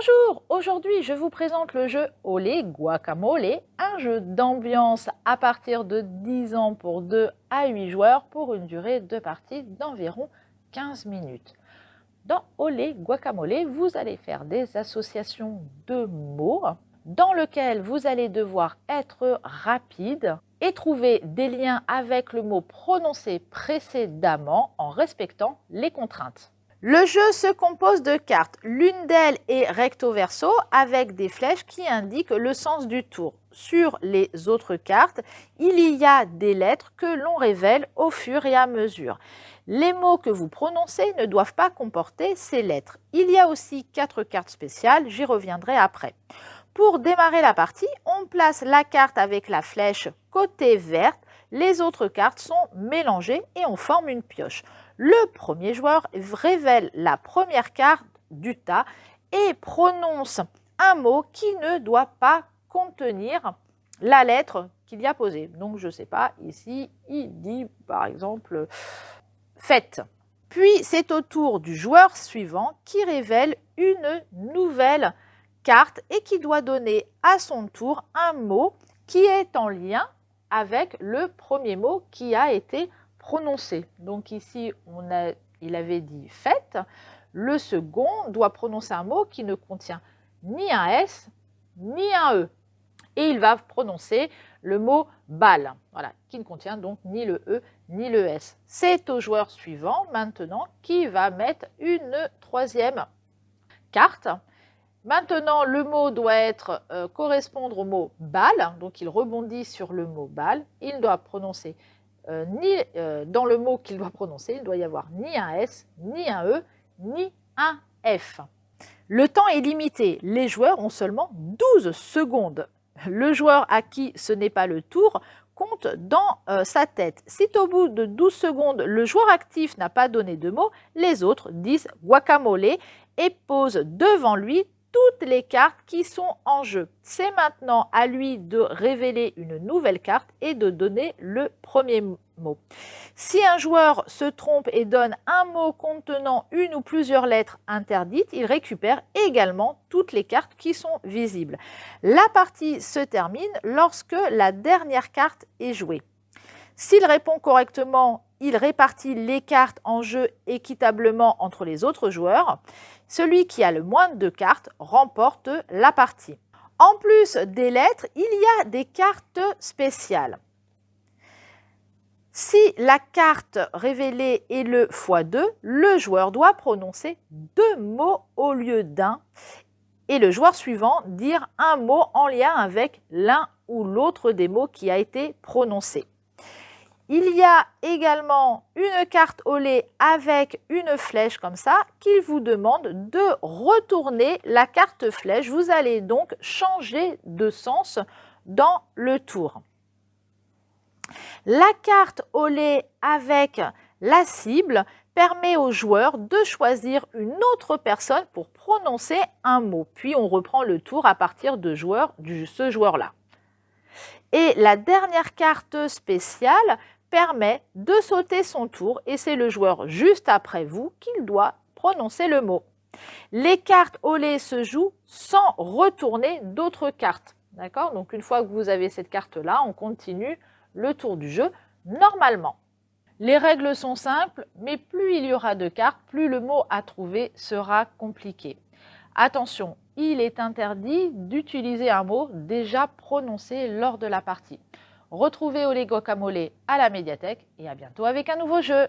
Bonjour, aujourd'hui je vous présente le jeu Olé Guacamole, un jeu d'ambiance à partir de 10 ans pour 2 à 8 joueurs pour une durée de partie d'environ 15 minutes. Dans Olé Guacamole, vous allez faire des associations de mots dans lesquels vous allez devoir être rapide et trouver des liens avec le mot prononcé précédemment en respectant les contraintes. Le jeu se compose de cartes. L'une d'elles est recto verso avec des flèches qui indiquent le sens du tour. Sur les autres cartes, il y a des lettres que l'on révèle au fur et à mesure. Les mots que vous prononcez ne doivent pas comporter ces lettres. Il y a aussi 4 cartes spéciales, j'y reviendrai après. Pour démarrer la partie, on place la carte avec la flèche côté verte. Les autres cartes sont mélangées et on forme une pioche. Le premier joueur révèle la première carte du tas et prononce un mot qui ne doit pas contenir la lettre qu'il y a posée. Donc, je ne sais pas, ici, il dit par exemple « fête ». Puis, c'est au tour du joueur suivant qui révèle une nouvelle carte et qui doit donner à son tour un mot qui est en lien avec le premier mot qui a été prononcé. Donc ici, il avait dit fête. Le second doit prononcer un mot qui ne contient ni un S ni un E. Et il va prononcer le mot balle, voilà, qui ne contient donc ni le E ni le S. C'est au joueur suivant maintenant qui va mettre une troisième carte. Maintenant, le mot doit correspondre au mot balle, donc il rebondit sur le mot balle. Il doit prononcer dans le mot qu'il doit prononcer, il doit y avoir ni un S, ni un E, ni un F. Le temps est limité, les joueurs ont seulement 12 secondes. Le joueur à qui ce n'est pas le tour compte dans sa tête. Si au bout de 12 secondes, le joueur actif n'a pas donné de mot, les autres disent guacamole et posent devant lui toutes les cartes qui sont en jeu. C'est maintenant à lui de révéler une nouvelle carte et de donner le premier mot. Si un joueur se trompe et donne un mot contenant une ou plusieurs lettres interdites, il récupère également toutes les cartes qui sont visibles. La partie se termine lorsque la dernière carte est jouée. S'il répond correctement, il répartit les cartes en jeu équitablement entre les autres joueurs. Celui qui a le moins de cartes remporte la partie. En plus des lettres, il y a des cartes spéciales. Si la carte révélée est le x2, le joueur doit prononcer 2 mots au lieu d'un et le joueur suivant dire un mot en lien avec l'un ou l'autre des mots qui a été prononcé. Il y a également une carte au lait avec une flèche comme ça qui vous demande de retourner la carte flèche. Vous allez donc changer de sens dans le tour. La carte au lait avec la cible permet au joueur de choisir une autre personne pour prononcer un mot. Puis on reprend le tour à partir de ce joueur-là. Et la dernière carte spéciale permet de sauter son tour et c'est le joueur juste après vous qui doit prononcer le mot. Les cartes au lait se jouent sans retourner d'autres cartes. D'accord? Donc une fois que vous avez cette carte-là, on continue le tour du jeu normalement. Les règles sont simples, mais plus il y aura de cartes, plus le mot à trouver sera compliqué. Attention, il est interdit d'utiliser un mot déjà prononcé lors de la partie. Retrouvez Olé Guacamole à la médiathèque et à bientôt avec un nouveau jeu.